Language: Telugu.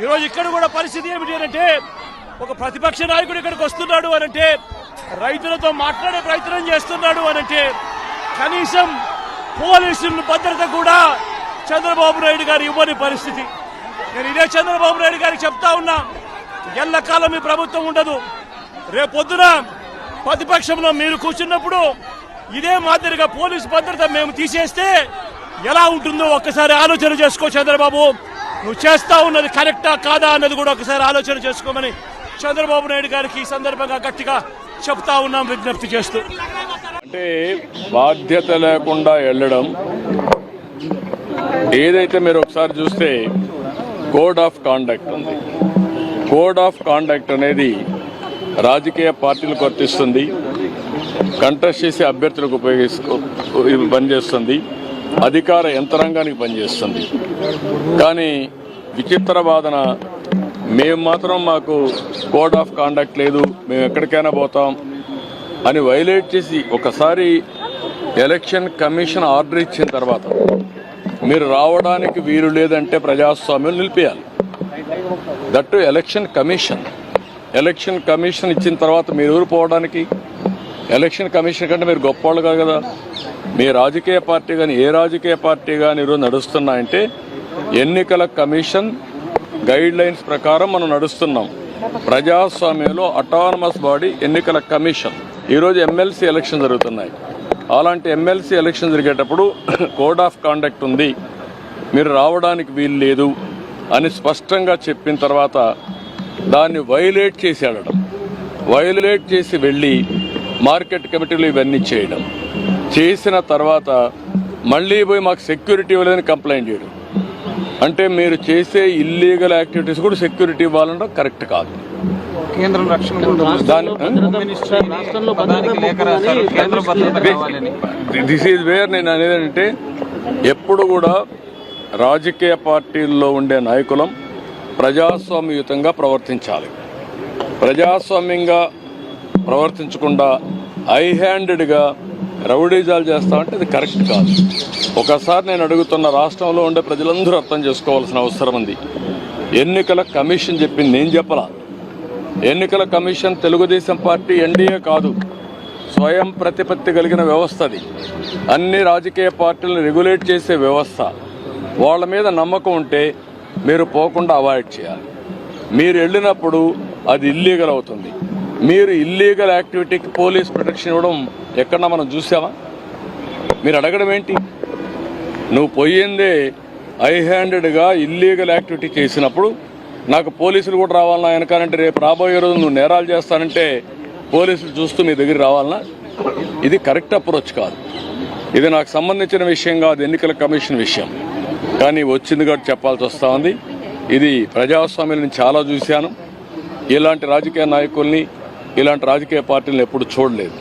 ఈరోజు ఇక్కడ కూడా పరిస్థితి ఏమిటి అంటే ఒక ప్రతిపక్ష నాయకుడు ఇక్కడికి వస్తున్నాడు అనంటే రైతులతో మాట్లాడే ప్రయత్నం చేస్తున్నాడు అనంటే కనీసం పోలీసుల భద్రత కూడా చంద్రబాబు నాయుడు గారు ఇవ్వని పరిస్థితి. నేను ఇదే చంద్రబాబు నాయుడు గారికి చెప్తా ఉన్నా, ఎల్లకాలం ఈ ప్రభుత్వం ఉండదు. రేపొద్దున ప్రతిపక్షంలో మీరు కూర్చున్నప్పుడు ఇదే మాదిరిగా పోలీసు భద్రత మేము తీసేస్తే ఎలా ఉంటుందో ఒక్కసారి ఆలోచన చేసుకో చంద్రబాబు. నువ్వు చేస్తా ఉన్నది కరెక్టా కాదా అన్నది కూడా ఒకసారి ఆలోచన చేసుకోమని చంద్రబాబు నాయుడు గారికి ఈ సందర్భంగా గట్టిగా చెప్తా ఉన్నాం, విజ్ఞప్తి చేస్తూ. అంటే బాధ్యత లేకుండా వెళ్ళడం ఏదైతే మీరు ఒకసారి చూస్తే కోడ్ ఆఫ్ కాండక్ట్ ఉంది. కోడ్ ఆఫ్ కాండక్ట్ అనేది రాజకీయ పార్టీలకు వర్తిస్తుంది, కంటెస్ట్ చేసే అభ్యర్థులకు పనిచేస్తుంది, అధికార యంత్రాంగానికి పనిచేస్తుంది. కానీ విచిత్ర వాదన, మేము మాత్రం మాకు కోడ్ ఆఫ్ కాండక్ట్ లేదు, మేము ఎక్కడికైనా పోతాం అని వైలేట్ చేసి ఒకసారి ఎలక్షన్ కమిషన్ ఆర్డర్ ఇచ్చిన తర్వాత మీరు రావడానికి వీలు లేదంటే ప్రజాస్వామ్యం నిలిపేయాలి. దట్టు ఎలక్షన్ కమిషన్ ఇచ్చిన తర్వాత మీరు ఊరు పోవడానికి, ఎలక్షన్ కమిషన్ కంటే మీరు గొప్పవాళ్ళు కాదు కదా. మీ రాజకీయ పార్టీ కానీ ఏ రాజకీయ పార్టీ కానీ ఈరోజు నడుస్తున్నాయంటే ఎన్నికల కమిషన్ గైడ్ లైన్స్ ప్రకారం మనం నడుస్తున్నాం. ప్రజాస్వామ్యంలో అటానమస్ బాడీ ఎన్నికల కమిషన్. ఈరోజు ఎమ్మెల్సీ ఎలక్షన్ జరుగుతున్నాయి. అలాంటి ఎమ్మెల్సీ ఎలక్షన్ జరిగేటప్పుడు కోడ్ ఆఫ్ కాండక్ట్ ఉంది, మీరు రావడానికి వీలు లేదు అని స్పష్టంగా చెప్పిన తర్వాత దాన్ని వైలేట్ చేసి వెళ్ళడం, వైలేట్ చేసి వెళ్ళి మార్కెట్ కమిటీలు ఇవన్నీ చేయడం, చేసిన తర్వాత మళ్ళీ పోయి మాకు సెక్యూరిటీ ఇవ్వలేదని కంప్లైంట్ చేయడం. అంటే మీరు చేసే ఇల్లీగల్ యాక్టివిటీస్ కూడా సెక్యూరిటీ ఇవ్వాలంటే కరెక్ట్ కాదు. దిస్ ఈజ్ వేర్ నేను అనేదంటే ఎప్పుడు కూడా రాజకీయ పార్టీల్లో ఉండే నాయకులం ప్రజాస్వామ్యయుతంగా ప్రవర్తించాలి. ప్రజాస్వామ్యంగా ప్రవర్తించకుండా హై హ్యాండెడ్గా రౌడీజాలు చేస్తామంటే అది కరెక్ట్ కాదు. ఒకసారి నేను అడుగుతున్న, రాష్ట్రంలో ఉండే ప్రజలందరూ అర్థం చేసుకోవాల్సిన అవసరం ఉంది. ఎన్నికల కమిషన్ చెప్పింది, నేను చెప్పలా. ఎన్నికల కమిషన్ తెలుగుదేశం పార్టీ ఎన్డీఏ కాదు, స్వయం ప్రతిపత్తి కలిగిన వ్యవస్థ. అది అన్ని రాజకీయ పార్టీలను రెగ్యులేట్ చేసే వ్యవస్థ. వాళ్ళ మీద నమ్మకం ఉంటే మీరు పోకుండా అవాయిడ్ చేయాలి. మీరు వెళ్ళినప్పుడు అది ఇల్లీగల్ అవుతుంది. మీరు ఇల్లీగల్ యాక్టివిటీకి పోలీస్ ప్రొటెక్షన్ ఇవ్వడం ఎక్కడన్నా మనం చూసామా? మీరు అడగడం ఏంటి? నువ్వు పోయిందే హై హ్యాండెడ్గా ఇల్లీగల్ యాక్టివిటీ చేసినప్పుడు నాకు పోలీసులు కూడా రావాలన్నా వెనకాలంటే రేపు రాబోయే రోజు నువ్వు నేరాలు చేస్తానంటే పోలీసులు చూస్తూ మీ దగ్గర రావాలన్నా? ఇది కరెక్ట్ అప్రోచ్ కాదు. ఇది నాకు సంబంధించిన విషయం కాదు, ఎన్నికల కమిషన్ విషయం. కానీ వచ్చింది కాబట్టి చెప్పాల్సి వస్తూ ఉంది. ఇది ప్రజాస్వామ్యం నేను చాలా చూశాను. ఇలాంటి రాజకీయ నాయకుల్ని, ఇలాంటి రాజకీయ పార్టీలను ఎప్పుడు చూడలేదు.